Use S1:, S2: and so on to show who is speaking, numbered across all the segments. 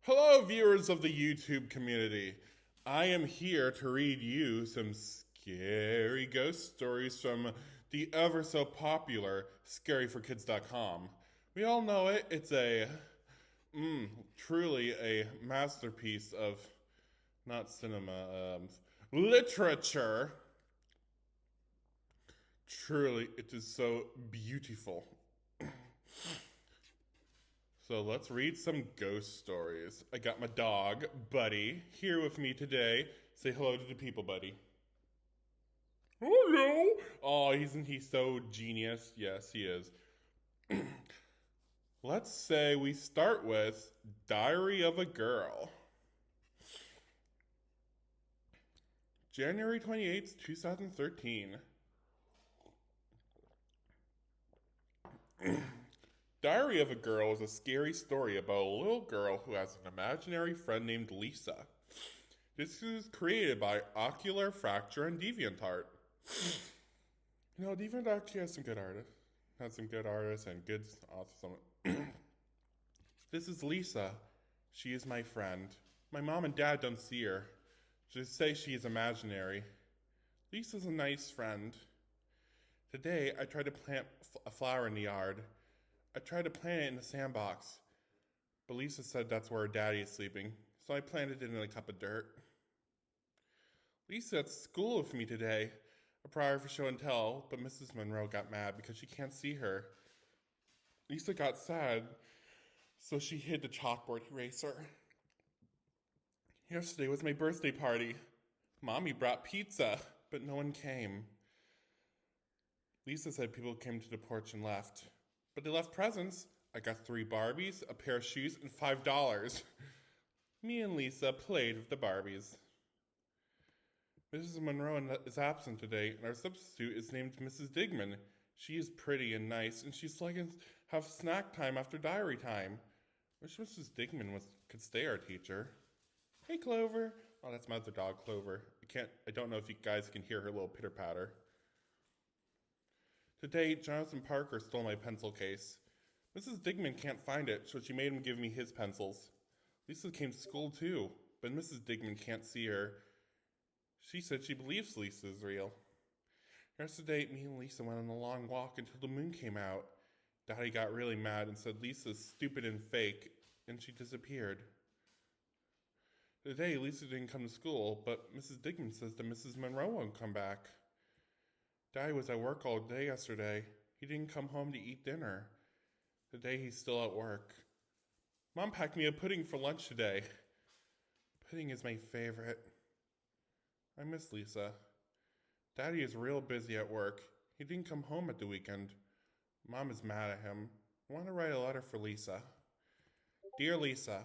S1: Hello, viewers of the YouTube community. I am here to read you some scary ghost stories from the ever so popular scaryforkids.com. We all know it. It's truly a masterpiece of not cinema, literature. Truly, it is so beautiful. So let's read some ghost stories. I got my dog, Buddy, here with me today. Say hello to the people, Buddy. Hello. Oh, isn't he so genius? Yes, he is. Let's say we start with Diary of a Girl. January 28th, 2013. Diary of a Girl is a scary story about a little girl who has an imaginary friend named Lisa. This is created by Ocular Fracture and DeviantArt. You know, DeviantArt actually has some good artists. Has some good artists and good authors. This is Lisa. She is my friend. My mom and dad don't see her. Just say she is imaginary. Lisa's a nice friend. Today, I tried to plant a flower in the yard. I tried to plant it in the sandbox, but Lisa said that's where her daddy is sleeping, so I planted it in a cup of dirt. Lisa's at school with me today, a prior for show and tell, but Mrs. Monroe got mad because she can't see her. Lisa got sad, so she hid the chalkboard eraser. Yesterday was my birthday party. Mommy brought pizza, but no one came. Lisa said people came to the porch and left. But they left presents. I got 3 Barbies, a pair of shoes, and $5. Me and Lisa played with the Barbies. Mrs. Monroe is absent today, and our substitute is named Mrs. Digman. She is pretty and nice, and she's like to have snack time after diary time. Wish Mrs. Digman could stay our teacher. Hey, Clover. Oh, that's my other dog, Clover. I don't know if you guys can hear her little pitter patter. Today, Jonathan Parker stole my pencil case. Mrs. Digman can't find it, so she made him give me his pencils. Lisa came to school too, but Mrs. Digman can't see her. She said she believes Lisa is real. Yesterday, me and Lisa went on a long walk until the moon came out. Daddy got really mad and said Lisa's stupid and fake, and she disappeared. Today, Lisa didn't come to school, but Mrs. Digman says that Mrs. Monroe won't come back. Daddy was at work all day yesterday. He didn't come home to eat dinner. Today he's still at work. Mom packed me a pudding for lunch today. Pudding is my favorite. I miss Lisa. Daddy is real busy at work. He didn't come home at the weekend. Mom is mad at him. I want to write a letter for Lisa. Dear Lisa,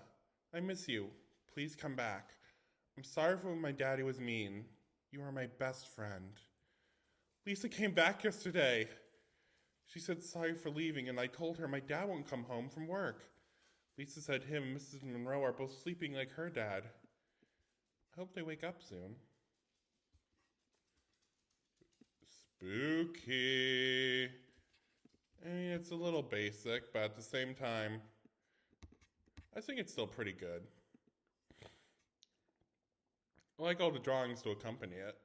S1: I miss you. Please come back. I'm sorry for when my daddy was mean. You are my best friend. Lisa came back yesterday. She said sorry for leaving, and I told her my dad won't come home from work. Lisa said him and Mrs. Monroe are both sleeping like her dad. I hope they wake up soon. Spooky. I mean, it's a little basic, but at the same time, I think it's still pretty good. I like all the drawings to accompany it.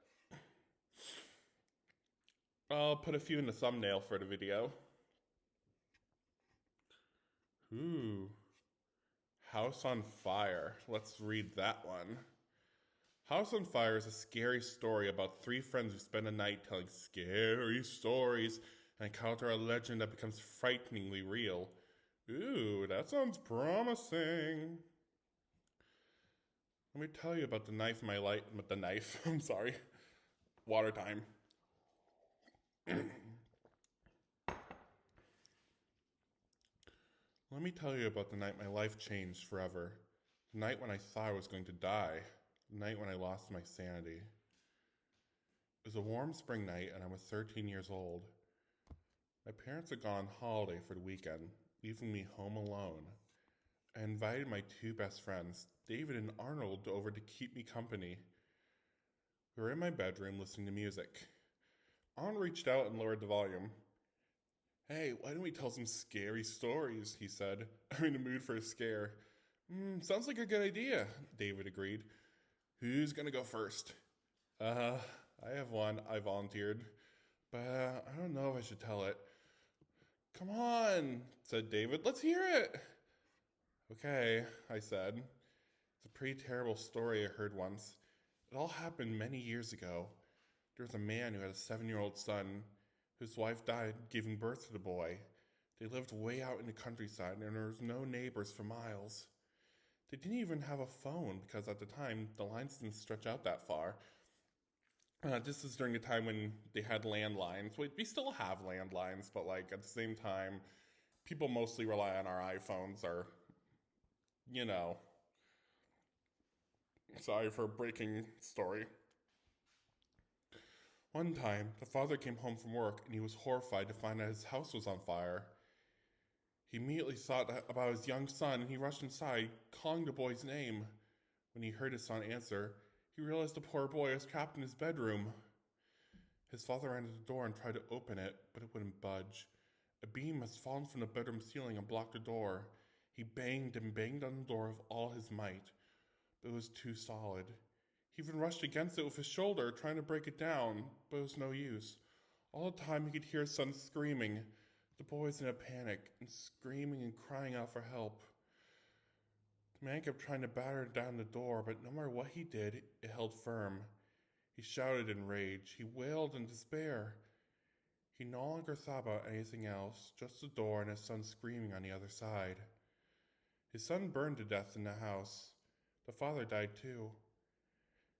S1: I'll put a few in the thumbnail for the video. Ooh. House on Fire. Let's read that one. House on Fire is a scary story about 3 friends who spend a night telling scary stories and encounter a legend that becomes frighteningly real. Ooh, that sounds promising. Let me tell you about the knife in my life. The knife, I'm sorry. Water time. Let me tell you about the night my life changed forever. The night when I thought I was going to die. The night when I lost my sanity. It was a warm spring night and I was 13 years old. My parents had gone on holiday for the weekend, leaving me home alone. I invited my 2 best friends, David and Arnold, over to keep me company. We were in my bedroom listening to music. Arnold reached out and lowered the volume. Hey, why don't we tell some scary stories, he said. I'm in the mood for a scare. Sounds like a good idea, David agreed. Who's gonna go first? I have one, I volunteered. But I don't know if I should tell it. Come on, said David. Let's hear it. Okay, I said. It's a pretty terrible story I heard once. It all happened many years ago. There was a man who had a 7-year-old son whose wife died giving birth to the boy. They lived way out in the countryside and there was no neighbors for miles. They didn't even have a phone because at the time the lines didn't stretch out that far. This is during a time when they had landlines. We still have landlines, but like at the same time, people mostly rely on our iPhones or, you know. Sorry for breaking story. One time, the father came home from work and he was horrified to find that his house was on fire. He immediately thought about his young son and he rushed inside, calling the boy's name. When he heard his son answer, he realized the poor boy was trapped in his bedroom. His father ran to the door and tried to open it, but it wouldn't budge. A beam has fallen from the bedroom ceiling and blocked the door. He banged and banged on the door with all his might, but it was too solid. He even rushed against it with his shoulder, trying to break it down, but it was no use. All the time he could hear his son screaming. The boy was in a panic and screaming and crying out for help. The man kept trying to batter down the door, but no matter what he did, it held firm. He shouted in rage. He wailed in despair. He no longer thought about anything else, just the door and his son screaming on the other side. His son burned to death in the house. The father died too.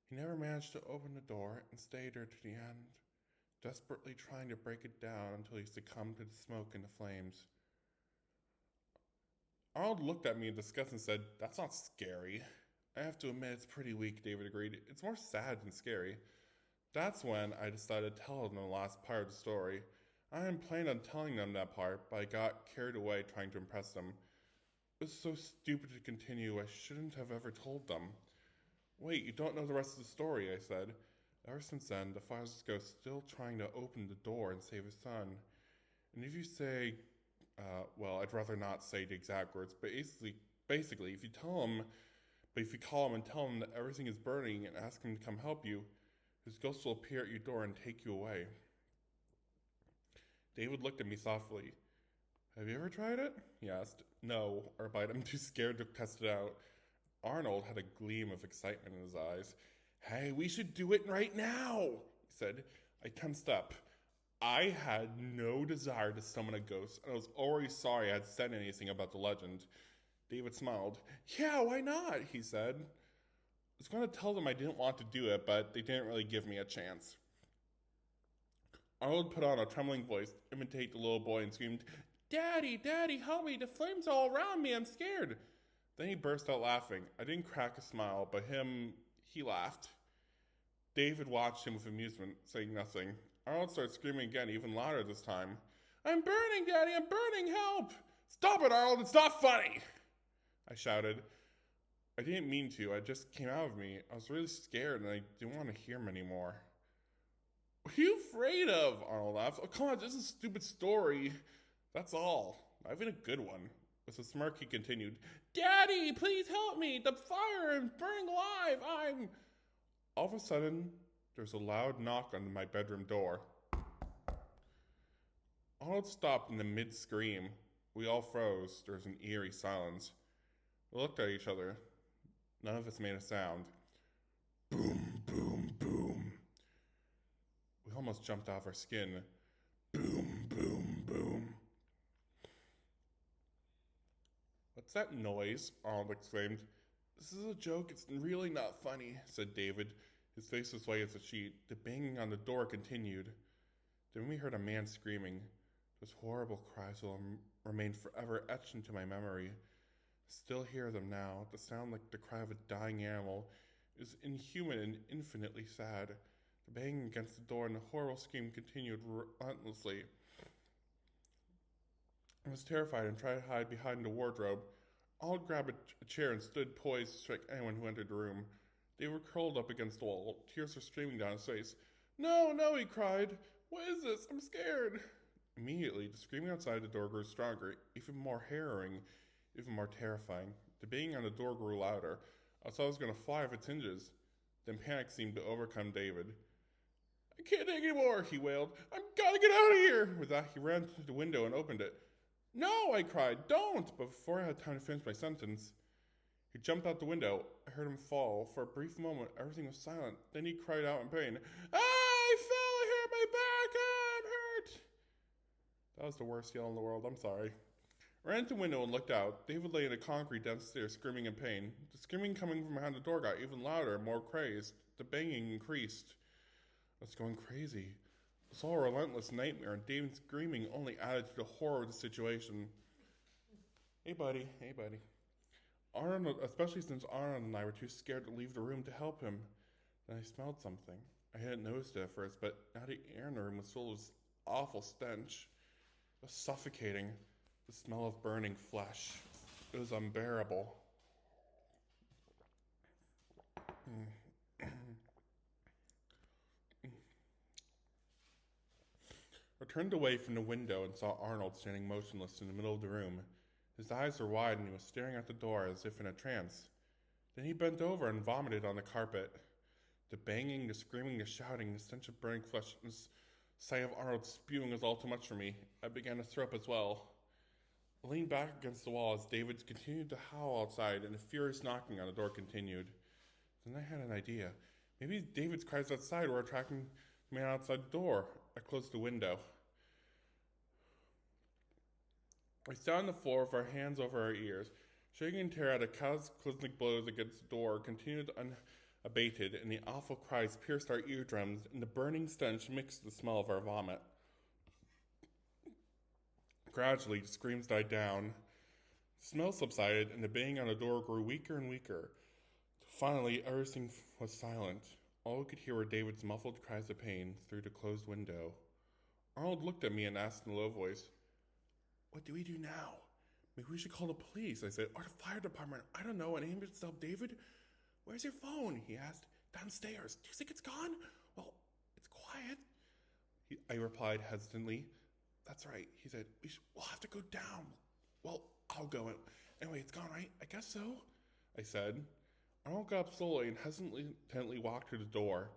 S1: He never managed to open the door and stayed there to the end, desperately trying to break it down until he succumbed to the smoke and the flames. Arnold looked at me in disgust and said, "That's not scary." "I have to admit it's pretty weak," David agreed. "It's more sad than scary." That's when I decided to tell them the last part of the story. I hadn't planned on telling them that part, but I got carried away trying to impress them. It was so stupid to continue, I shouldn't have ever told them. "Wait, you don't know the rest of the story," I said. Ever since then, the father's ghost is still trying to open the door and save his son. And if you say, well, I'd rather not say the exact words, but basically, if you call him and tell him that everything is burning and ask him to come help you, his ghost will appear at your door and take you away. David looked at me thoughtfully. "Have you ever tried it?" he asked. "No," I replied. "I'm too scared to test it out." Arnold had a gleam of excitement in his eyes. "Hey, we should do it right now," he said. I tensed up. I had no desire to summon a ghost, and I was already sorry I had said anything about the legend. David smiled. "Yeah, why not?" he said. I was going to tell them I didn't want to do it, but they didn't really give me a chance. Arnold put on a trembling voice to imitate the little boy and screamed, "Daddy, Daddy, help me, the flames are all around me, I'm scared." Then he burst out laughing. I didn't crack a smile, but he laughed. David watched him with amusement, saying nothing. Arnold started screaming again, even louder this time. "I'm burning, Daddy, I'm burning, help!" "Stop it, Arnold, it's not funny!" I shouted. I didn't mean to, it just came out of me. I was really scared and I didn't want to hear him anymore. "What are you afraid of?" Arnold laughed. "Oh, come on, just a stupid story. That's all. Not even a good one." With a smirk, he continued, "Daddy, please help me. The fire is burning alive. All of a sudden, there was a loud knock on my bedroom door. Arnold stopped in the mid-scream. We all froze. There was an eerie silence. We looked at each other. None of us made a sound. Boom, boom, boom. We almost jumped off our skin. Boom, boom, boom. "What's that noise?" Arnold exclaimed. "This is a joke, it's really not funny," said David. His face was white as a sheet. The banging on the door continued. Then we heard a man screaming. Those horrible cries will remain forever etched into my memory. I still hear them now. The sound like the cry of a dying animal. It was inhuman and infinitely sad. The banging against the door and the horrible scream continued relentlessly. I was terrified and tried to hide behind the wardrobe. Arnold grabbed a chair and stood poised to strike anyone who entered the room. They were curled up against the wall. Tears were streaming down his face. "No, no," he cried. "What is this? I'm scared." Immediately, the screaming outside the door grew stronger, even more harrowing, even more terrifying. The banging on the door grew louder. I thought I was going to fly off its hinges. Then panic seemed to overcome David. I can't take anymore, he wailed. I've got to get out of here. With that, he ran to the window and opened it. No, I cried, don't! But before I had time to finish my sentence, he jumped out the window. I heard him fall. For a brief moment, everything was silent. Then he cried out in pain. Ah, I fell! I hurt my back! Ah, I'm hurt! That was the worst yell in the world. I'm sorry. I ran to the window and looked out. David lay in the concrete downstairs, screaming in pain. The screaming coming from behind the door got even louder and more crazed. The banging increased. I was going crazy. It was all a relentless nightmare, and David's screaming only added to the horror of the situation. Hey, buddy. Hey, buddy. Arnold, especially since Arnold and I were too scared to leave the room to help him. Then I smelled something. I hadn't noticed it at first, but now the air in the room was filled with this awful stench. It was suffocating. The smell of burning flesh. It was unbearable. I turned away from the window and saw Arnold standing motionless in the middle of the room. His eyes were wide and he was staring at the door as if in a trance. Then he bent over and vomited on the carpet. The banging, the screaming, the shouting, the stench of burning flesh, and the sight of Arnold spewing was all too much for me. I began to throw up as well. I leaned back against the wall as David continued to howl outside and the furious knocking on the door continued. Then I had an idea. Maybe David's cries outside were attracting the man outside the door. I closed the window. I sat on the floor with our hands over our ears. Shaking in terror at the cataclysmic blows against the door continued unabated, and the awful cries pierced our eardrums, and the burning stench mixed with the smell of our vomit. Gradually, the screams died down. The smell subsided, and the banging on the door grew weaker and weaker. Finally, everything was silent. All we could hear were David's muffled cries of pain through the closed window. Arnold looked at me and asked in a low voice, "What do we do now? Maybe we should call the police," I said, "or the fire department. I don't know, an ambulance to help David." "Where's your phone?" he asked. "Downstairs. Do you think it's gone?" "Well, it's quiet," I replied hesitantly. "That's right," he said. We'll have to go down." "Well, I'll go. Anyway, it's gone, right?" "I guess so," I said. Arnold got up slowly and hesitantly walked to the door.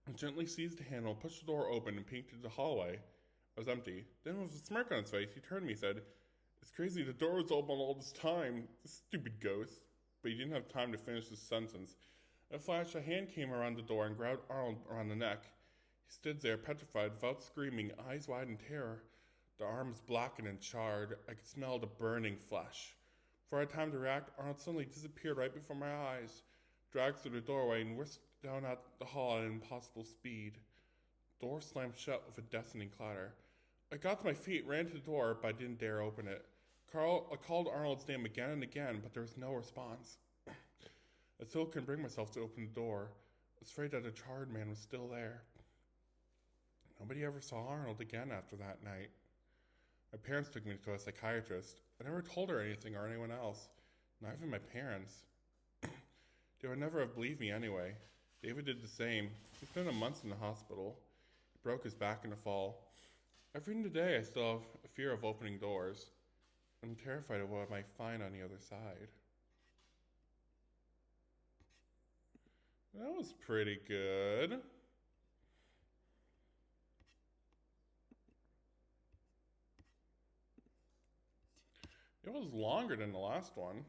S1: I gently seized the handle, pushed the door open, and peeked into the hallway. It was empty. Then, with a smirk on his face, he turned to me and said, "It's crazy, the door was open all this time. Stupid ghost." But he didn't have time to finish his sentence. In a flash, a hand came around the door and grabbed Arnold around the neck. He stood there, petrified, without screaming, eyes wide in terror. The arms blackened and charred. I could smell the burning flesh. Before I had time to react, Arnold suddenly disappeared right before my eyes, dragged through the doorway and whisked down at the hall at an impossible speed. The door slammed shut with a deafening clatter. I got to my feet, ran to the door, but I didn't dare open it. I called Arnold's name again and again, but there was no response. I still couldn't bring myself to open the door. I was afraid that the charred man was still there. Nobody ever saw Arnold again after that night. My parents took me to a psychiatrist. I never told her anything or anyone else, not even my parents. They would never have believed me anyway. David did the same. He spent a month in the hospital. He broke his back in the fall. Every day I still have a fear of opening doors. I'm terrified of what I might find on the other side. That was pretty good. It was longer than the last one.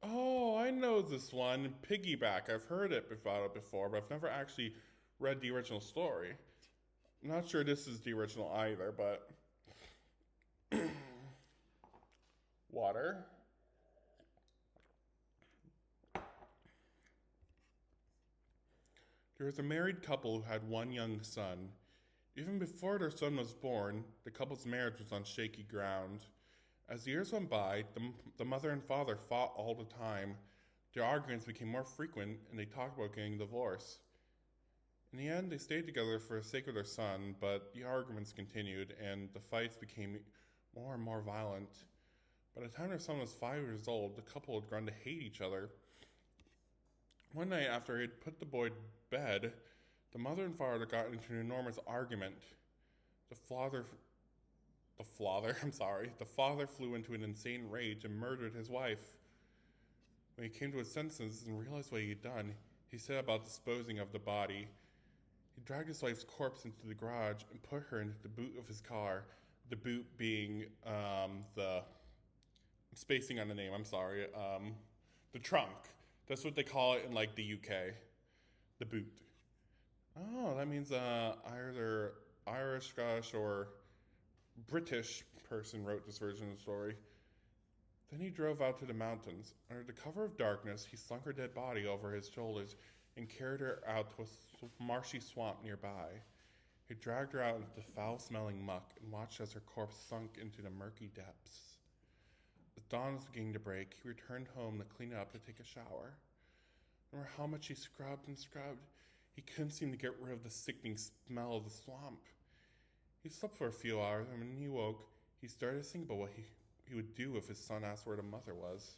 S1: Oh, I know this one. Piggyback. I've heard it about it before, but I've never actually read the original story. I'm not sure this is the original either, but... Water. There was a married couple who had one young son. Even before their son was born, the couple's marriage was on shaky ground. As the years went by, the mother and father fought all the time. Their arguments became more frequent, and they talked about getting a divorce. In the end, they stayed together for the sake of their son, but the arguments continued, and the fights became more and more violent. By the time their son was 5 years old, the couple had grown to hate each other. One night, after he had put the boy to bed, the mother and father got into an enormous argument. The father The father flew into an insane rage and murdered his wife. When he came to his senses and realized what he had done, he set about disposing of the body. He dragged his wife's corpse into the garage and put her into the boot of his car. The boot being I'm spacing on the name, I'm sorry. The trunk. That's what they call it in like the UK. The boot. Oh, that means either Irish, Scottish, or British person wrote this version of the story. Then he drove out to the mountains. Under the cover of darkness, he slung her dead body over his shoulders and carried her out to a marshy swamp nearby. He dragged her out into the foul-smelling muck and watched as her corpse sunk into the murky depths. As dawn was beginning to break, he returned home to clean up to take a shower. No matter how much he scrubbed and scrubbed, he couldn't seem to get rid of the sickening smell of the swamp. He slept for a few hours, and when he woke, he started to think about what he would do if his son asked where the mother was.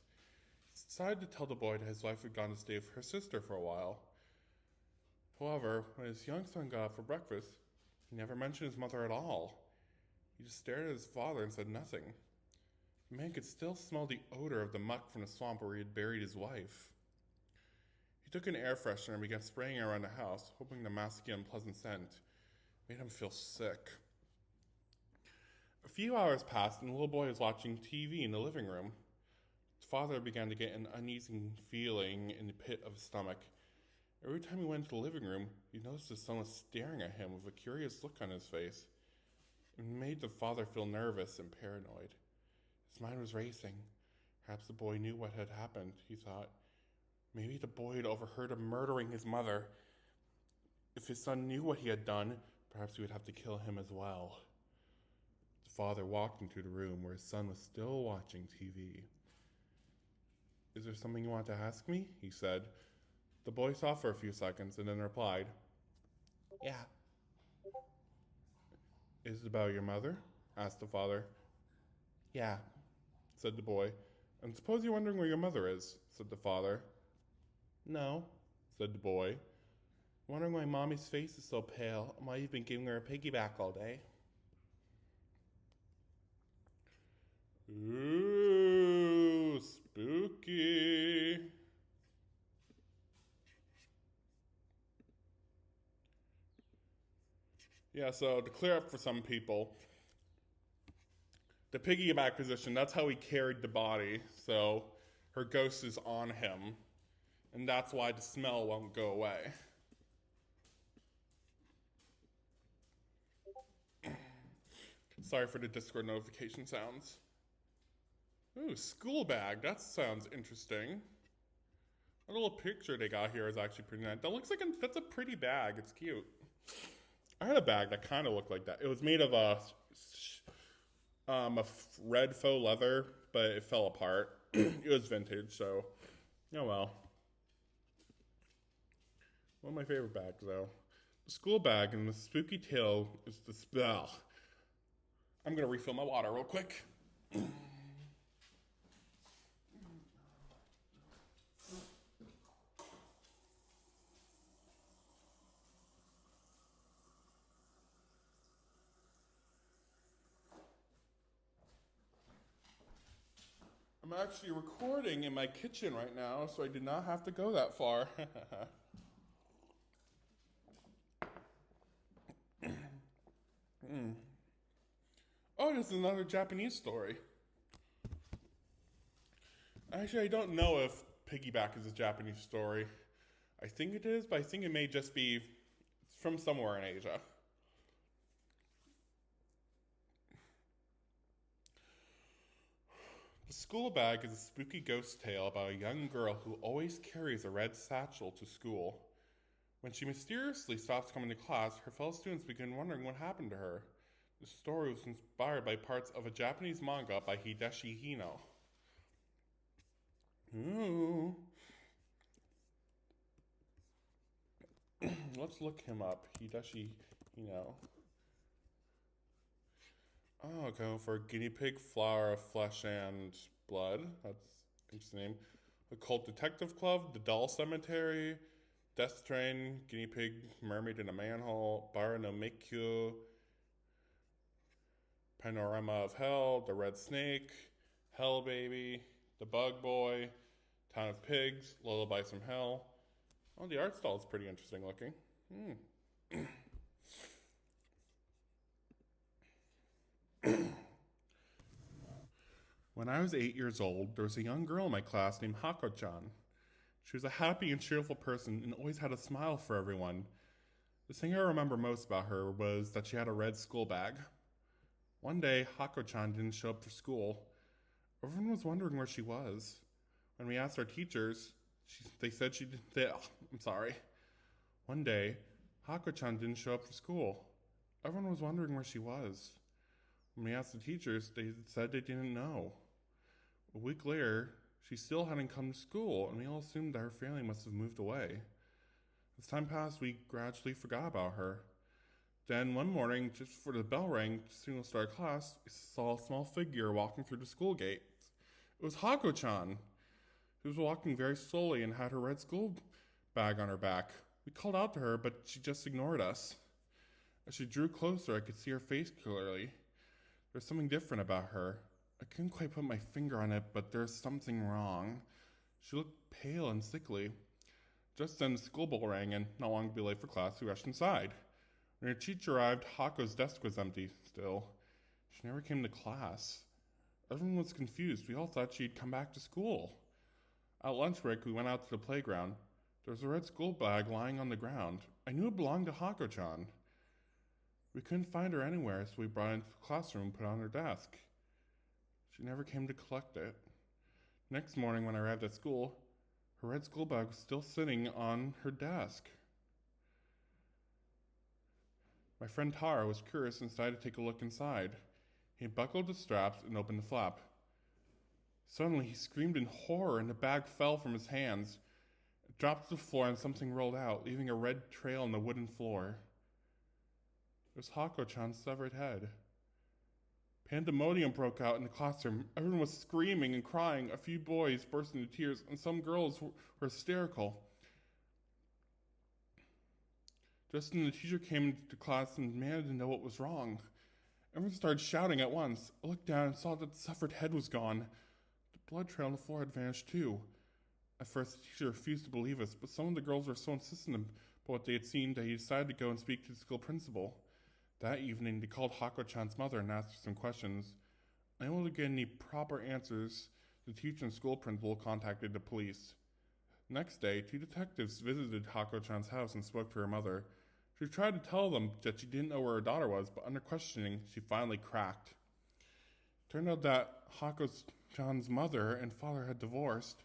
S1: He decided to tell the boy that his wife had gone to stay with her sister for a while. However, when his young son got up for breakfast, he never mentioned his mother at all. He just stared at his father and said nothing. The man could still smell the odor of the muck from the swamp where he had buried his wife. He took an air freshener and began spraying it around the house, hoping to mask the unpleasant scent. It made him feel sick. A few hours passed and the little boy was watching TV in the living room. His father began to get an uneasy feeling in the pit of his stomach. Every time he went into the living room, he noticed his son was staring at him with a curious look on his face. It made the father feel nervous and paranoid. His mind was racing. Perhaps the boy knew what had happened, he thought. Maybe the boy had overheard him murdering his mother. If his son knew what he had done, perhaps he would have to kill him as well. The father walked into the room where his son was still watching TV. "Is there something you want to ask me?" he said. The boy thought for a few seconds and then replied, "Yeah." "Is it about your mother?" asked the father. "Yeah," said the boy. "And suppose you're wondering where your mother is," said the father. "No," said the boy. "Wondering why Mommy's face is so pale and why you've been giving her a piggyback all day." Ooh, spooky. Yeah, so to clear up for some people, the piggyback position, that's how he carried the body. So her ghost is on him. And that's why the smell won't go away. Sorry for the Discord notification sounds. Ooh, school bag. That sounds interesting. A little picture they got here is actually pretty nice. That looks like that's a pretty bag. It's cute. I had a bag that kind of looked like that. It was made of a red faux leather, but it fell apart. It was vintage, so oh well. One of my favorite bags, though. The school bag and the spooky tale is the spell. I'm gonna refill my water real quick. I'm actually recording in my kitchen right now, so I did not have to go that far. Oh, this is another Japanese story. Actually, I don't know if Piggyback is a Japanese story. I think it is, but I think it may just be from somewhere in Asia. The school bag is a spooky ghost tale about a young girl who always carries a red satchel to school. When she mysteriously stops coming to class, her fellow students begin wondering what happened to her. The story was inspired by parts of a Japanese manga by Hideshi Hino. Ooh. Let's look him up. Hideshi Hino. Oh, going for guinea pig, flower of flesh and blood. That's an interesting name. Occult Detective Club, The Doll Cemetery, Death Train, Guinea Pig, Mermaid in a Manhole, Bara no Meikyu, Panorama of Hell, The Red Snake, Hell Baby, The Bug Boy, Town of Pigs, Lullabies from Hell. Oh, the art style is pretty interesting looking. When I was 8 years old, there was a young girl in my class named Hako-chan. She was a happy and cheerful person and always had a smile for everyone. The thing I remember most about her was that she had a red school bag. One day, Hako-chan didn't show up for school. Everyone was wondering where she was. When we asked our teachers, they said she didn't. I'm sorry. One day, Hako-chan didn't show up for school. Everyone was wondering where she was. When we asked the teachers, they said they didn't know. A week later, she still hadn't come to school, and we all assumed that her family must have moved away. As time passed, we gradually forgot about her. Then one morning, just before the bell rang to signal start class, we saw a small figure walking through the school gate. It was Hako-chan. She was walking very slowly and had her red school bag on her back. We called out to her, but she just ignored us. As she drew closer, I could see her face clearly. There was something different about her. I couldn't quite put my finger on it, but there was something wrong. She looked pale and sickly. Just then, the school bell rang, and not long to be late for class, we rushed inside. When her teacher arrived, Hako's desk was empty still. She never came to class. Everyone was confused. We all thought she'd come back to school. At lunch break, we went out to the playground. There was a red school bag lying on the ground. I knew it belonged to Hako-chan. We couldn't find her anywhere, so we brought it into the classroom and put it on her desk. She never came to collect it. Next morning, when I arrived at school, her red school bag was still sitting on her desk. My friend Tara was curious and decided to take a look inside. He buckled the straps and opened the flap. Suddenly, he screamed in horror and the bag fell from his hands. It dropped to the floor and something rolled out, leaving a red trail on the wooden floor. It was Hako-chan's severed head. Pandemonium broke out in the classroom. Everyone was screaming and crying. A few boys burst into tears, and some girls were hysterical. Just then the teacher came into class and demanded to know what was wrong. Everyone started shouting at once. I looked down and saw that the severed head was gone. The blood trail on the floor had vanished too. At first, the teacher refused to believe us, but some of the girls were so insistent about what they had seen that he decided to go and speak to the school principal. That evening, they called Hako-chan's mother and asked her some questions. Unable to get any proper answers, the teacher and school principal contacted the police. The next day, 2 detectives visited Hako-chan's house and spoke to her mother. She tried to tell them that she didn't know where her daughter was, but under questioning, she finally cracked. It turned out that Hako-chan's mother and father had divorced.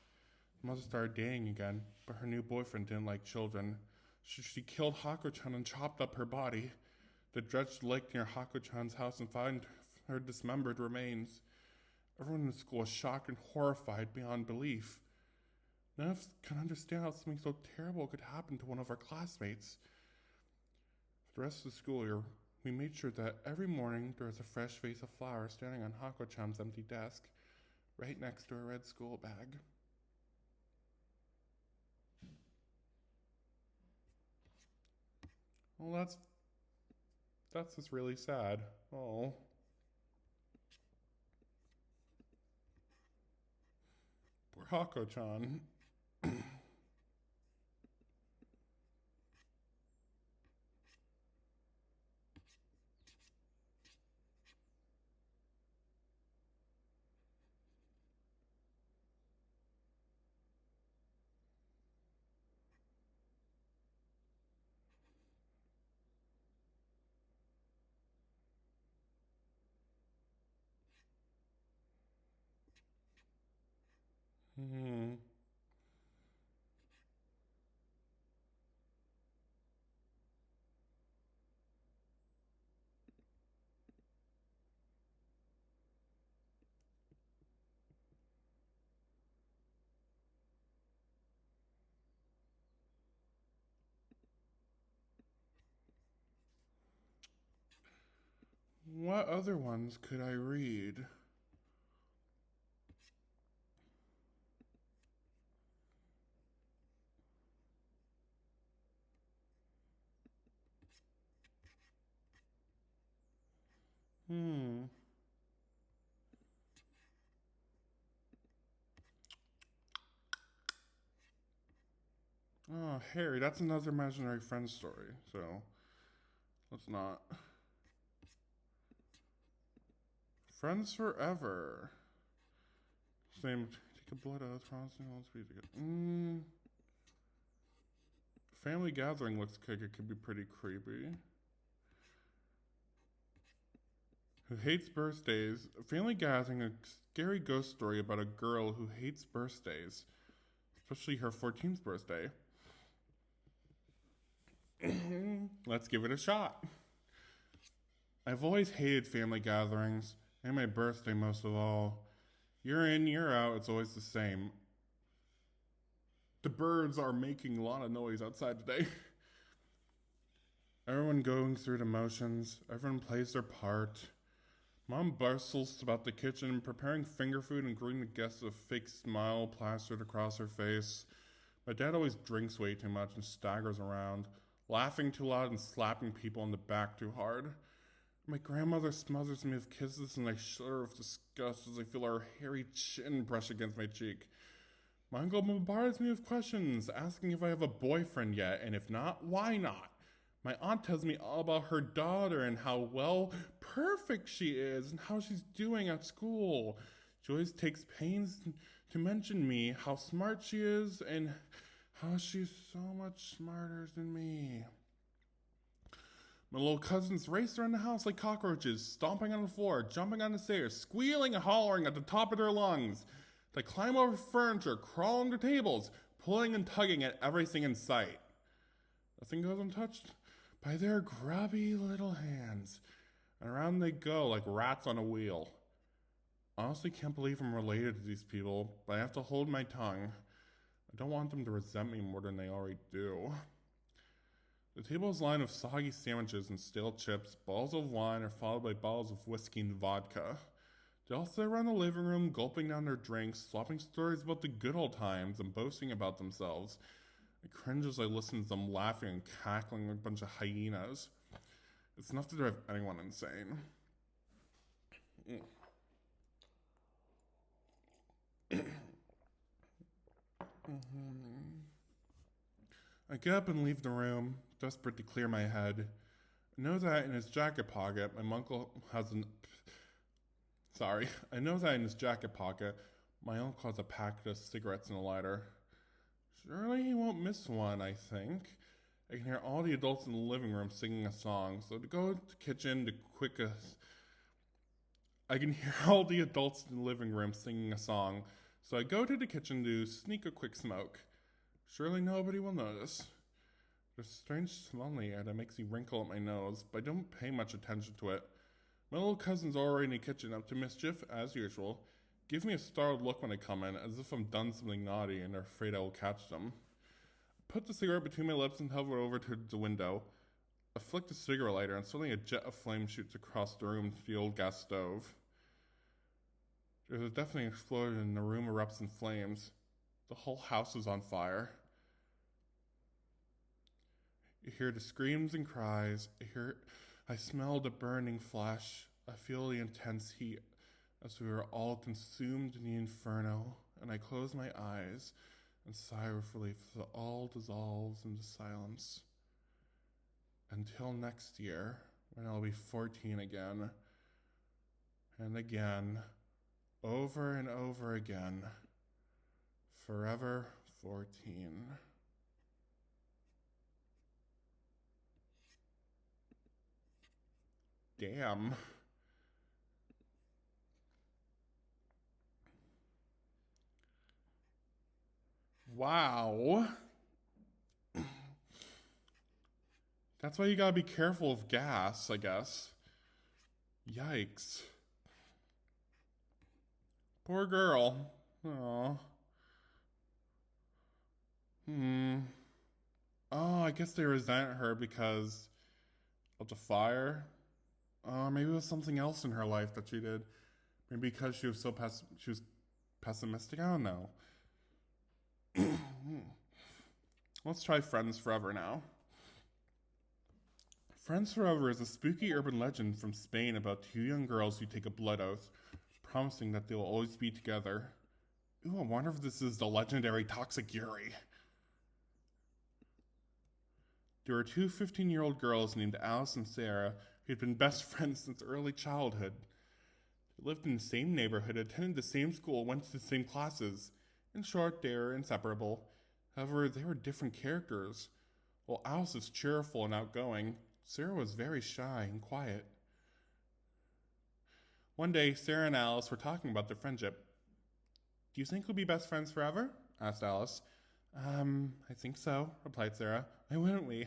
S1: The mother started dating again, but her new boyfriend didn't like children. She killed Hako-chan and chopped up her body. They dredged the lake near Hako-chan's house and found her dismembered remains. Everyone in the school was shocked and horrified beyond belief. None of us could understand how something so terrible could happen to one of our classmates. For the rest of the school year, we made sure that every morning there was a fresh vase of flowers standing on Hako-chan's empty desk, right next to her red school bag. Well, that's just really sad. Oh. Poor Hako-chan. Hmm. What other ones could I read? Hmm. Oh, Harry, that's another imaginary friend story. So, let's not. Friends forever. Same. Take a blood oath. Promising all to be together. Family gathering looks like it could be pretty creepy. Who hates birthdays? A family gathering, a scary ghost story about a girl who hates birthdays, especially her 14th birthday. Let's give it a shot. I've always hated family gatherings, and my birthday most of all. Year in, year out, it's always the same. The birds are making a lot of noise outside today. Everyone going through the motions, everyone plays their part. Mom bustles about the kitchen, preparing finger food and greeting the guests with a fake smile plastered across her face. My dad always drinks way too much and staggers around, laughing too loud and slapping people in the back too hard. My grandmother smothers me with kisses and I shudder with disgust as I feel her hairy chin brush against my cheek. My uncle bombards me with questions, asking if I have a boyfriend yet, and if not, why not? My aunt tells me all about her daughter and how, well, perfect she is and how she's doing at school. She always takes pains to mention me, how smart she is, and how she's so much smarter than me. My little cousins race around the house like cockroaches, stomping on the floor, jumping on the stairs, squealing and hollering at the top of their lungs. They climb over furniture, crawl under tables, pulling and tugging at everything in sight. Nothing goes untouched by their grubby little hands, and around they go like rats on a wheel. Honestly, can't believe I'm related to these people, but I have to hold my tongue. I don't want them to resent me more than they already do. The table is lined with soggy sandwiches and stale chips. Bottles of wine are followed by bottles of whiskey and vodka. They all sit around the living room, gulping down their drinks, swapping stories about the good old times, and boasting about themselves. I cringe as I listen to them laughing and cackling like a bunch of hyenas. It's enough to drive anyone insane. I get up and leave the room, desperate to clear my head. I know that in his jacket pocket, my uncle has a packet of cigarettes and a lighter. Surely he won't miss one, I think. I can hear all the adults in the living room singing a song, so to go to the kitchen to so I go to the kitchen to sneak a quick smoke. Surely nobody will notice. There's a strange smell in the air that makes me wrinkle at my nose, but I don't pay much attention to it. My little cousin's already in the kitchen, up to mischief, as usual. Give me a startled look when I come in, as if I've done something naughty and they're afraid I will catch them. I put the cigarette between my lips and hover over to the window. I flick the cigarette lighter and suddenly a jet of flame shoots across the room to the old gas stove. There's a deafening explosion and the room erupts in flames. The whole house is on fire. You hear the screams and cries. I smell the burning flesh. I feel the intense heat as we are all consumed in the inferno, and I close my eyes and sigh with relief as it all dissolves into silence. Until next year, when I'll be 14 again, and again, over and over again, forever 14. Damn. Wow. That's why you gotta be careful of gas, I guess. Yikes. Poor girl. Aww. Oh, I guess they resent her because of the fire. Maybe it was something else in her life that she did. Maybe because she was pessimistic. I don't know. Let's try Friends Forever now. Friends Forever is a spooky urban legend from Spain about two young girls who take a blood oath, promising that they will always be together. Ooh, I wonder if this is the legendary Toxic Yuri. There were two 15-year-old girls named Alice and Sarah who had been best friends since early childhood. They lived in the same neighborhood, attended the same school, went to the same classes. In short, they were inseparable. However, they were different characters. While Alice was cheerful and outgoing, Sarah was very shy and quiet. One day, Sarah and Alice were talking about their friendship. "Do you think we'll be best friends forever?" asked Alice. I think so," replied Sarah. "Why wouldn't we?"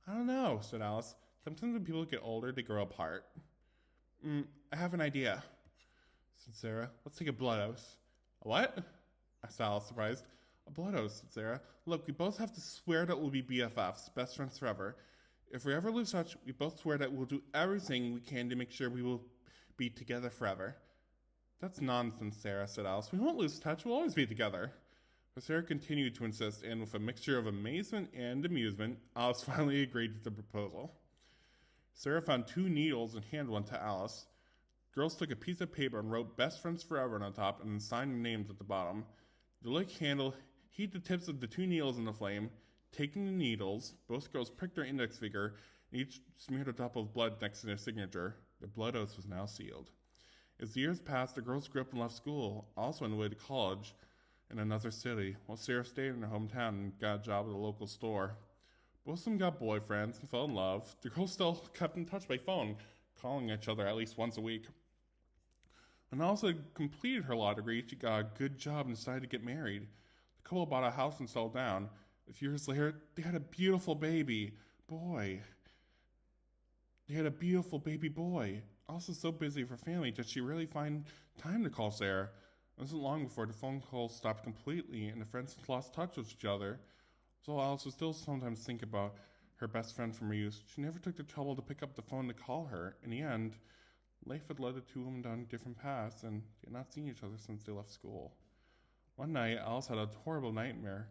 S1: "I don't know," said Alice. "Sometimes when people get older, they grow apart." I have an idea," said Sarah. "Let's take a blood oath." "A what?" asked Alice, surprised. "A blood oath," said Sarah. "Look, we both have to swear that we'll be BFFs, best friends forever. If we ever lose touch, we both swear that we'll do everything we can to make sure we will be together forever." "That's nonsense, Sarah," said Alice. "We won't lose touch. We'll always be together." But Sarah continued to insist, and with a mixture of amazement and amusement, Alice finally agreed to the proposal. Sarah found 2 needles and handed one to Alice. Girls took a piece of paper and wrote "Best Friends Forever" on the top and then signed their names at the bottom. The lit candle heat the tips of the 2 needles in the flame. Taking the needles, both girls pricked their index finger and each smeared a drop of blood next to their signature. Their blood oath was now sealed. As the years passed, the girls grew up and left school, also on the way to college in another city, while Sarah stayed in her hometown and got a job at a local store. Both of them got boyfriends and fell in love. The girls still kept in touch by phone, calling each other at least once a week. When Alice had completed her law degree, she got a good job and decided to get married. The couple bought a house and settled down. A few years later, they had a beautiful baby boy. Alice was so busy with her family that she rarely found time to call Sarah. It wasn't long before the phone calls stopped completely and the friends lost touch with each other. So Alice would still sometimes think about her best friend from her youth. She never took the trouble to pick up the phone to call her. In the end, life had led the 2 women down different paths, and they had not seen each other since they left school. One night, Alice had a horrible nightmare.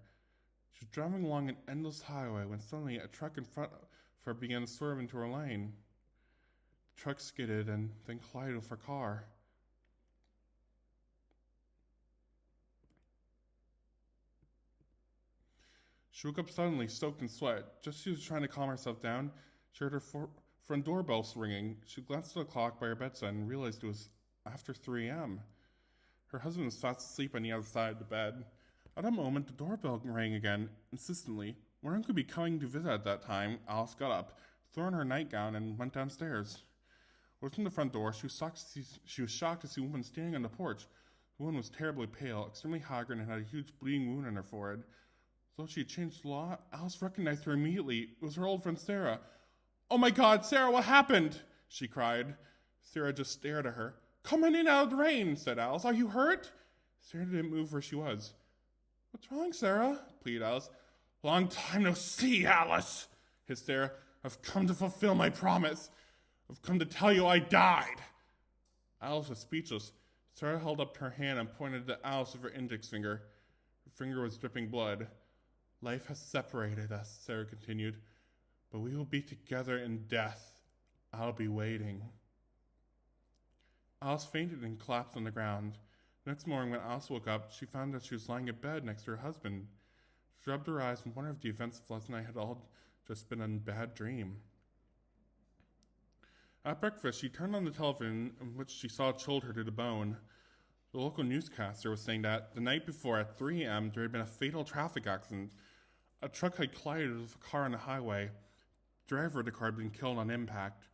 S1: She was driving along an endless highway when suddenly a truck in front of her began to swerve into her lane. The truck skidded and then collided with her car. She woke up suddenly, soaked in sweat. Just as she was trying to calm herself down, she heard her front doorbell ringing. She glanced at the clock by her bedside and realized it was after 3 a.m. Her husband was fast asleep on the other side of the bed. At that moment, the doorbell rang again, insistently. Wondering who could be coming to visit at that time, Alice got up, threw on her nightgown, and went downstairs. Opening the front door, she was shocked to see a woman standing on the porch. The woman was terribly pale, extremely haggard, and had a huge bleeding wound on her forehead. Though she had changed the law, Alice recognized her immediately. It was her old friend Sarah. "Oh my God, Sarah, what happened?" she cried. Sarah just stared at her. "Come on in out of the rain," said Alice. "Are you hurt?" Sarah didn't move where she was. "What's wrong, Sarah?" pleaded Alice. "Long time no see, Alice," hissed Sarah. "I've come to fulfill my promise. I've come to tell you I died." Alice was speechless. Sarah held up her hand and pointed to Alice with her index finger. Her finger was dripping blood. "Life has separated us," Sarah continued, "but we will be together in death. I'll be waiting." Alice fainted and collapsed on the ground. The next morning, when Alice woke up, she found that she was lying in bed next to her husband. She rubbed her eyes and wondered if the events of last night had all just been a bad dream. At breakfast, she turned on the television, in which she saw chilled her to the bone. The local newscaster was saying that the night before at 3 a.m. there had been a fatal traffic accident. A truck had collided with a car on the highway. The driver of the car had been killed on impact.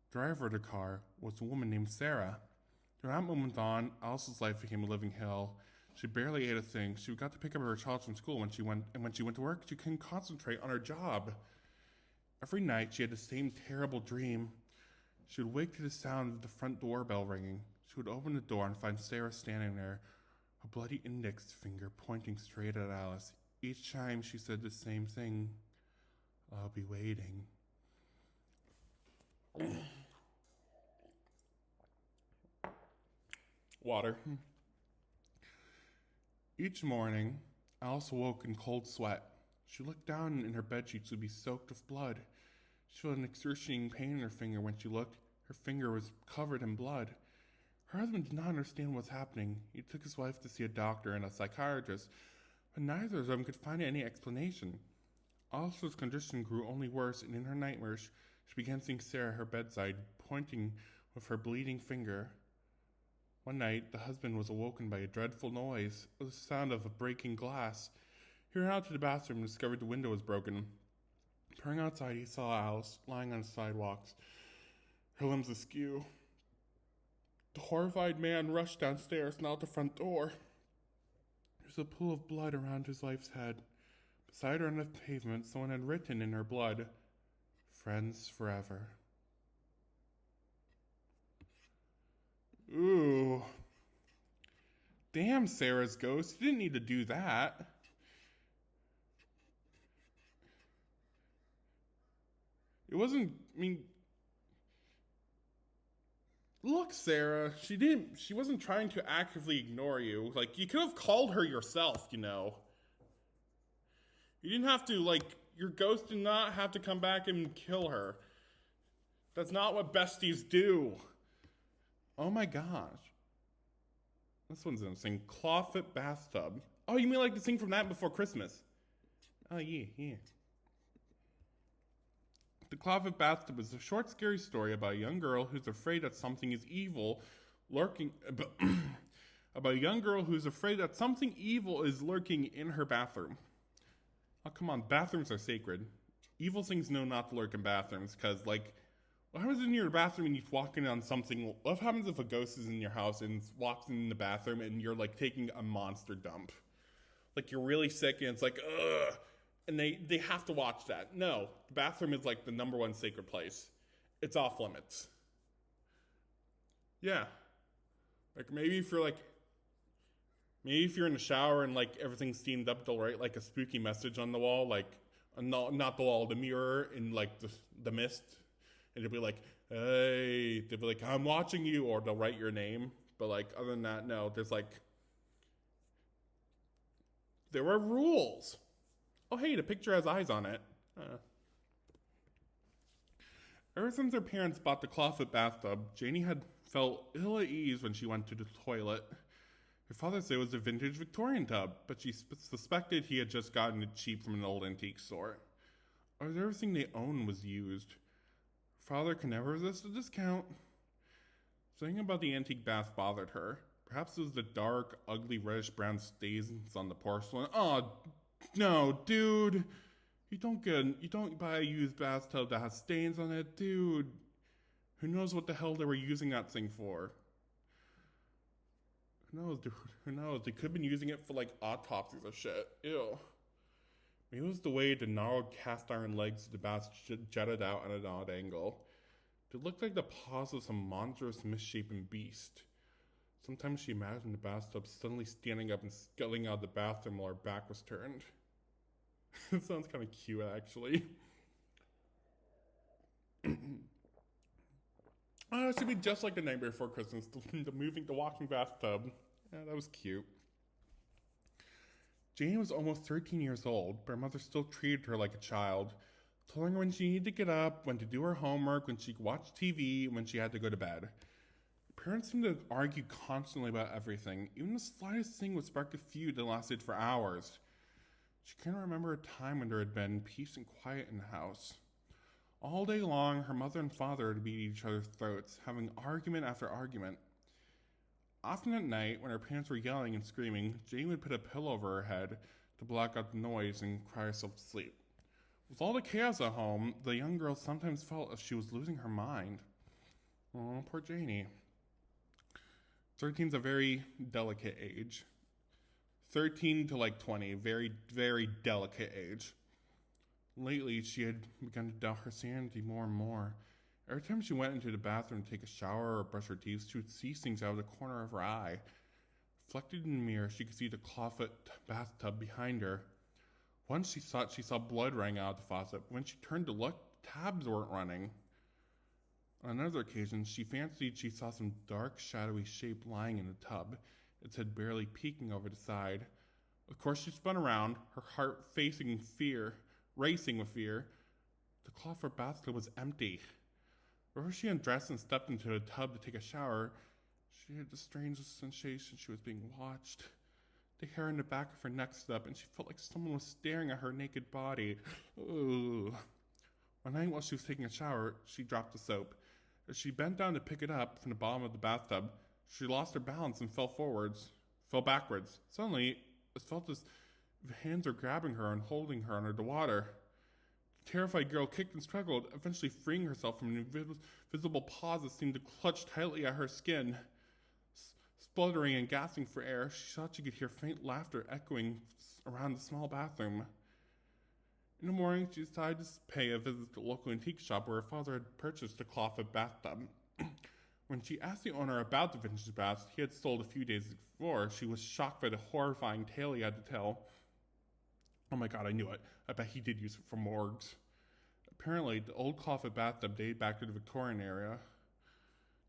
S1: The driver of the car was a woman named Sarah. From that moment on, Alice's life became a living hell. She barely ate a thing. She got to pick up her child from school when she went to work, she couldn't concentrate on her job. Every night, she had the same terrible dream. She would wake to the sound of the front doorbell ringing. She would open the door and find Sarah standing there, her bloody index finger pointing straight at Alice. Each time she said the same thing, "I'll be waiting." Water. Each morning, Alice awoke in cold sweat. She looked down and her bedsheets would be soaked with blood. She felt an excruciating pain in her finger when she looked. Her finger was covered in blood. Her husband did not understand what was happening. He took his wife to see a doctor and a psychiatrist, but neither of them could find any explanation. Alice's condition grew only worse, and in her nightmares, she began seeing Sarah at her bedside, pointing with her bleeding finger. One night, the husband was awoken by a dreadful noise. It was the sound of a breaking glass. He ran out to the bathroom and discovered the window was broken. Peering outside, he saw Alice lying on the sidewalks, her limbs askew. The horrified man rushed downstairs and out the front door. There was a pool of blood around his wife's head. Beside her on the pavement, someone had written in her blood, "Friends forever." Ooh. Damn, Sarah's ghost. You didn't need to do that. It wasn't, look, Sarah, she wasn't trying to actively ignore you. Like, you could have called her yourself, you know. You didn't have to, your ghost did not have to come back and kill her. That's not what besties do. Oh my gosh. This one's interesting. Clawfoot bathtub. Oh, you mean like the thing from That Before Christmas? Oh, yeah. The Clawfoot bathtub is a short, scary story about a young girl who's afraid that something is evil lurking... about a young girl who's afraid that something evil is lurking in her bathroom. Oh, come on. Bathrooms are sacred. Evil things know not to lurk in bathrooms, because, what happens in your bathroom and you walk in on something? What happens if a ghost is in your house and walks in the bathroom and you're, taking a monster dump? You're really sick and it's ugh! And they have to watch that. No. The bathroom is, the number one sacred place. It's off limits. Yeah. Maybe if you're, maybe if you're in the shower and, everything's steamed up, they'll write, a spooky message on the wall, not the wall, the mirror in, the mist. And they'll be hey, they'll be I'm watching you, or they'll write your name. But, other than that, no, there's, there are rules. Oh, hey, the picture has eyes on it. Ever since her parents bought the Clawfoot bathtub, Janie had felt ill at ease when she went to the toilet. Her father said it was a vintage Victorian tub, but she suspected he had just gotten it cheap from an old antique store. Or everything they owned was used. Her father could never resist a discount. Something about the antique bath bothered her. Perhaps it was the dark, ugly reddish-brown stains on the porcelain. Oh, no, dude. You don't buy a used bathtub that has stains on it, dude. Who knows what the hell they were using that thing for? Who knows, dude? Who knows? They could have been using it for, autopsies or shit. Ew. Maybe it was the way the gnarled cast iron legs of the bath jutted out at an odd angle. It looked like the paws of some monstrous, misshapen beast. Sometimes she imagined the bathtub suddenly standing up and scuttling out of the bathroom while her back was turned. It sounds kind of cute, actually. It should be just like The Night Before Christmas, the walking bathtub. Yeah, that was cute. Janie was almost 13 years old, but her mother still treated her like a child, telling her when she needed to get up, when to do her homework, when she could watch TV, and when she had to go to bed. Parents seemed to argue constantly about everything. Even the slightest thing would spark a feud that lasted for hours. She couldn't remember a time when there had been peace and quiet in the house. All day long, her mother and father would beat each other's throats, having argument after argument. Often at night, when her parents were yelling and screaming, Jane would put a pillow over her head to block out the noise and cry herself to sleep. With all the chaos at home, the young girl sometimes felt as if she was losing her mind. Oh, poor Janie. 13's a very delicate age. 13 to 20, very, very delicate age. Lately, she had begun to doubt her sanity more and more. Every time she went into the bathroom to take a shower or brush her teeth, she would see things out of the corner of her eye. Reflected in the mirror, she could see the Clawfoot bathtub behind her. Once she thought she saw blood running out of the faucet, but when she turned to look, tabs weren't running. On another occasion, she fancied she saw some dark, shadowy shape lying in the tub, its head barely peeking over the side. Of course, she spun around, her heart racing with fear. The Clawfoot bathtub was empty. Before she undressed and stepped into the tub to take a shower, she had the strangest sensation she was being watched. The hair on the back of her neck stood up, and she felt like someone was staring at her naked body. Ugh. One night while she was taking a shower, she dropped the soap. As she bent down to pick it up from the bottom of the bathtub, she lost her balance and fell backwards. Suddenly, it felt as if hands were grabbing her and holding her under the water. The terrified girl kicked and struggled, eventually freeing herself from an invisible paws that seemed to clutch tightly at her skin. Spluttering and gasping for air, she thought she could hear faint laughter echoing around the small bathroom. In the morning, she decided to pay a visit to the local antique shop where her father had purchased a cloth bathtub. When she asked the owner about the vintage bath he had sold a few days before, she was shocked by the horrifying tale he had to tell. Oh my god, I knew it. I bet he did use it for morgues. Apparently, the old cloth bathtub dated back to the Victorian era.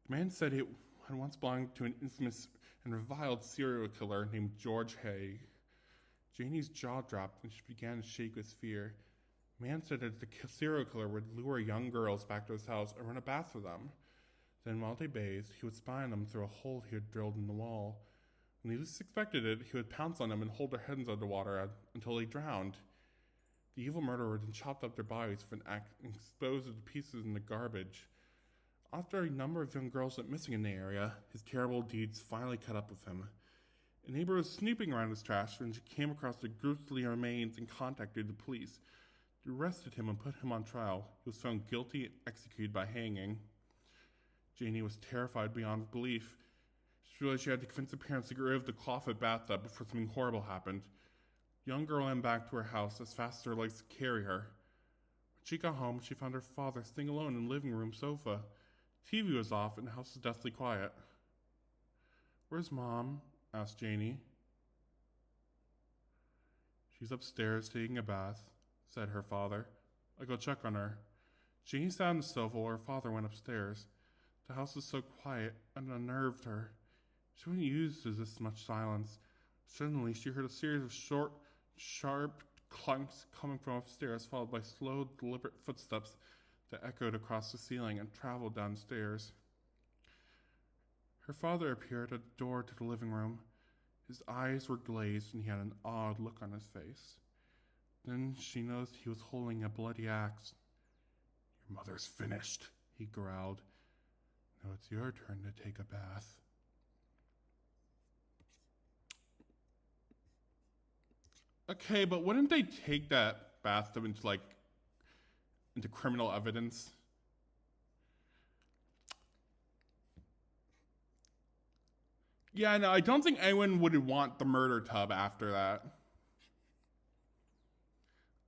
S1: The man said it had once belonged to an infamous and reviled serial killer named George Hay. Janie's jaw dropped and she began to shake with fear. The man said that the serial killer would lure young girls back to his house and run a bath for them. Then, while they bathed, he would spy on them through a hole he had drilled in the wall. When he least expected it, he would pounce on them and hold their heads under water until they drowned. The evil murderer then chopped up their bodies for an act and disposed of the pieces in the garbage. After a number of young girls went missing in the area, his terrible deeds finally caught up with him. A neighbor was snooping around his trash when she came across the grisly remains and contacted the police. They arrested him and put him on trial. He was found guilty and executed by hanging. Janie was terrified beyond belief. She realized she had to convince her parents to get rid of the cloth bathtub before something horrible happened. The young girl ran back to her house as fast as her legs could carry her. When she got home, she found her father sitting alone in the living room sofa. The TV was off and the house was deathly quiet. "Where's Mom?" asked Janie. "She's upstairs taking a bath," said her father. "I'll go check on her." Janie sat on the sofa while her father went upstairs. The house was so quiet and unnerved her. She wasn't used to this much silence. Suddenly, she heard a series of short, sharp clunks coming from upstairs, followed by slow, deliberate footsteps that echoed across the ceiling and traveled downstairs. Her father appeared at the door to the living room. His eyes were glazed and he had an odd look on his face. Then she noticed he was holding a bloody axe. "Your mother's finished," he growled. "Now it's your turn to take a bath." Okay, but wouldn't they take that bathtub into criminal evidence? Yeah, no, I don't think anyone would want the murder tub after that.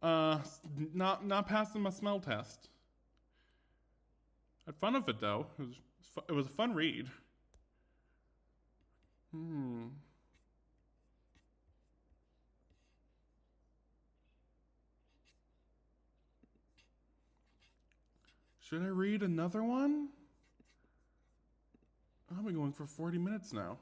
S1: Not passing my smell test. I had fun with it though. It was a fun read. Should I read another one? I've been going for 40 minutes now.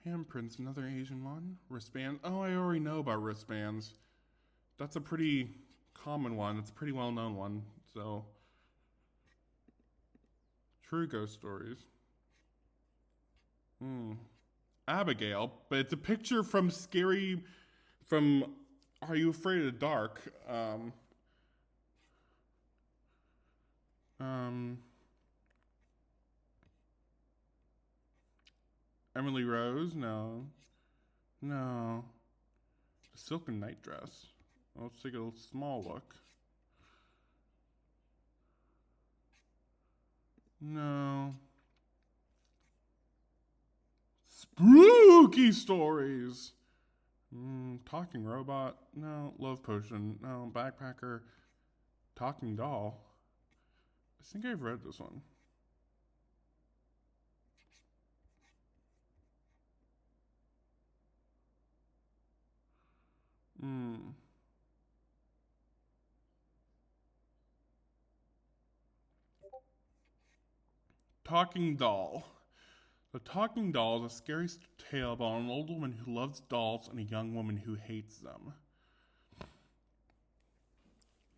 S1: Handprints, another Asian one. Wristbands. Oh, I already know about wristbands. That's a pretty common one. It's a pretty well-known one. So, true ghost stories. Abigail, but it's a picture from Are You Afraid of the Dark? Emily Rose? No. The silken night dress. Let's take a small look. No. Spooky stories. Talking robot. No. Love potion. No. Backpacker. Talking doll. I think I've read this one. Talking doll. The Talking Doll is a scary tale about an old woman who loves dolls and a young woman who hates them.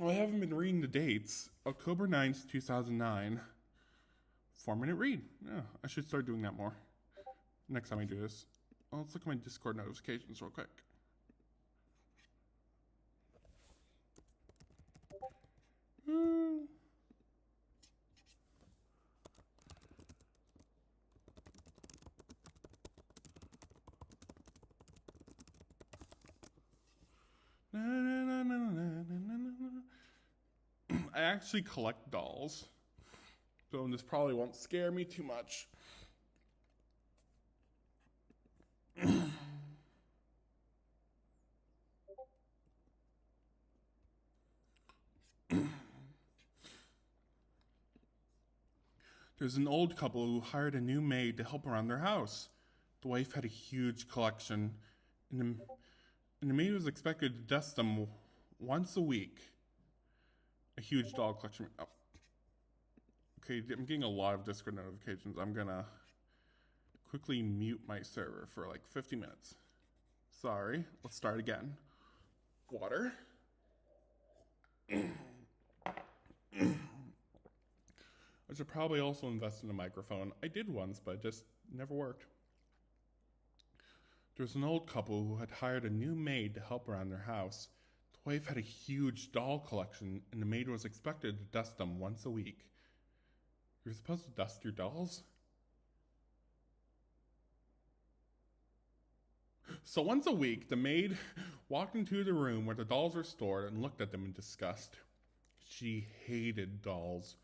S1: Oh, I haven't been reading the dates. October 9th, 2009. 4-minute read. Yeah, I should start doing that more. Next time I do this. Well, let's look at my Discord notifications real quick. I actually collect dolls, so this probably won't scare me too much. There's an old couple who hired a new maid to help around their house. The wife had a huge collection, and the maid was expected to dust them once a week. A huge doll collection. Oh. Okay, I'm getting a lot of Discord notifications. I'm gonna quickly mute my server for like 50 minutes. Sorry, let's start again. Water. I should probably also invest in a microphone. I did once, but it just never worked. There was an old couple who had hired a new maid to help around their house. The wife had a huge doll collection, and the maid was expected to dust them once a week. You're supposed to dust your dolls? So once a week, the maid walked into the room where the dolls were stored and looked at them in disgust. She hated dolls.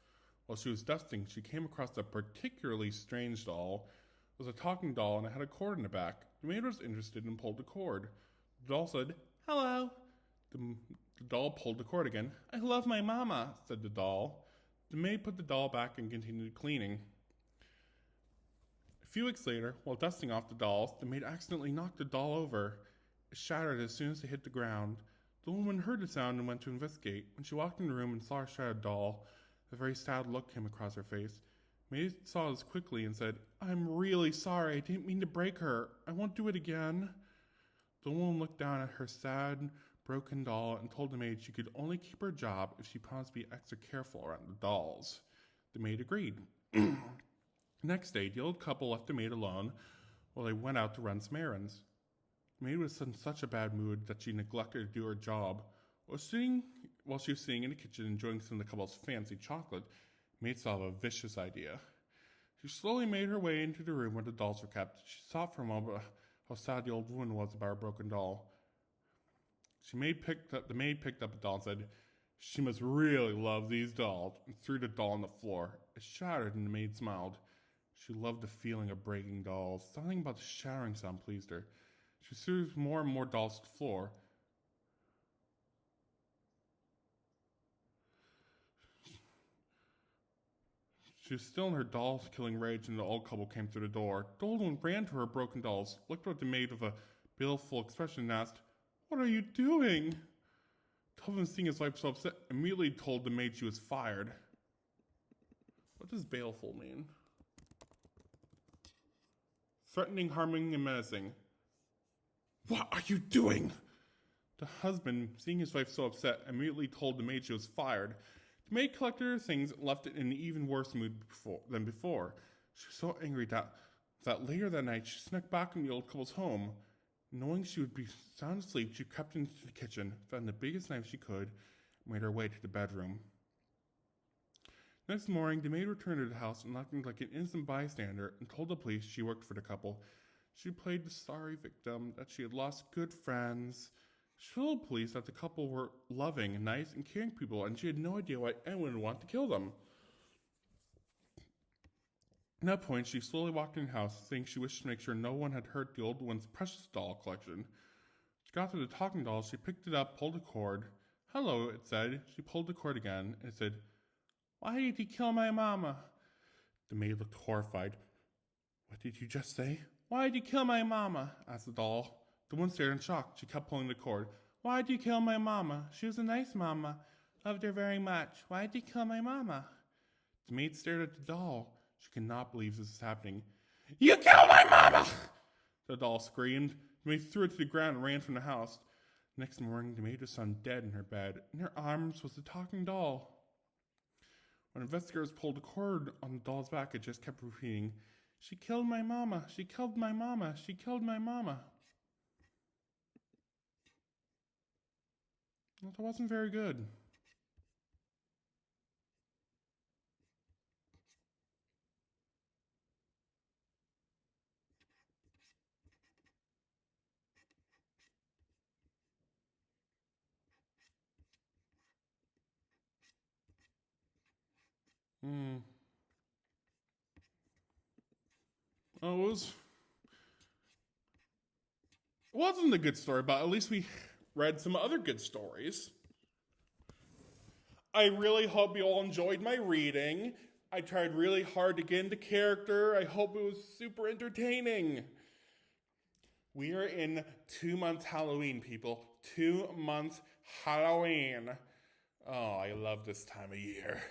S1: While she was dusting, she came across a particularly strange doll. It was a talking doll and it had a cord in the back. The maid was interested and pulled the cord. The doll said, "Hello." The doll pulled the cord again. "I love my mama," said the doll. The maid put the doll back and continued cleaning. A few weeks later, while dusting off the dolls, the maid accidentally knocked the doll over. It shattered as soon as it hit the ground. The woman heard the sound and went to investigate. When she walked in the room and saw a shattered doll, a very sad look came across her face. The maid saw this quickly and said, "I'm really sorry. I didn't mean to break her. I won't do it again." The woman looked down at her sad, broken doll and told the maid she could only keep her job if she promised to be extra careful around the dolls. The maid agreed. Next day, the old couple left the maid alone while they went out to run some errands. The maid was in such a bad mood that she neglected to do her job. While she was sitting in the kitchen enjoying some of the couple's fancy chocolate, the maid saw a vicious idea. She slowly made her way into the room where the dolls were kept. She thought for a moment how sad the old woman was about her broken doll. The maid picked up a doll and said, "She must really love these dolls," and threw the doll on the floor. It shattered and the maid smiled. She loved the feeling of breaking dolls. Something about the shattering sound pleased her. She threw more and more dolls to the floor. She was still in her doll-killing rage when the old couple came through the door. The old woman ran to her broken dolls, looked at the maid with a baleful expression and asked, "What are you doing?" The husband, seeing his wife so upset, immediately told the maid she was fired. What does baleful mean? Threatening, harming, and menacing. "What are you doing?" The husband, seeing his wife so upset, immediately told the maid she was fired. The maid collected her things and left it in an even worse mood than before. She was so angry that later that night she snuck back in the old couple's home. Knowing she would be sound asleep, she crept into the kitchen, found the biggest knife she could, and made her way to the bedroom. Next morning, the maid returned to the house and acting like an innocent bystander and told the police she worked for the couple. She played the sorry victim, that she had lost good friends. She told the police that the couple were loving, nice, and caring people, and she had no idea why anyone would want to kill them. At that point, she slowly walked in the house, saying she wished to make sure no one had hurt the old woman's precious doll collection. She got to the talking doll, she picked it up, pulled the cord. "Hello," it said. She pulled the cord again, and it said, "Why did you kill my mama?" The maid looked horrified. "What did you just say?" "Why did you kill my mama?" asked the doll. The woman stared in shock. She kept pulling the cord. "Why did you kill my mama? She was a nice mama. Loved her very much. Why did you kill my mama?" The maid stared at the doll. She could not believe this was happening. "You killed my mama!" The doll screamed. The maid threw it to the ground and ran from the house. Next morning, the maid was found dead in her bed. In her arms was a talking doll. When investigators pulled a cord on the doll's back, it just kept repeating, "She killed my mama, she killed my mama, she killed my mama." Well, that wasn't very good. Oh, wasn't a good story, but at least we read some other good stories. I really hope you all enjoyed my reading. I tried really hard to get into character. I hope it was super entertaining. We are in 2 months Halloween, people. 2 months Halloween. Oh, I love this time of year.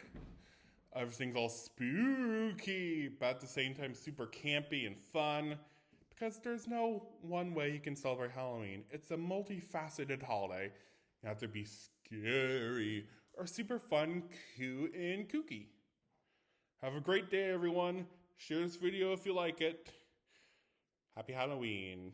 S1: Everything's all spooky, but at the same time super campy and fun. Because there's no one way you can celebrate Halloween. It's a multifaceted holiday. You have to be scary or super fun, cute, and kooky. Have a great day, everyone. Share this video if you like it. Happy Halloween.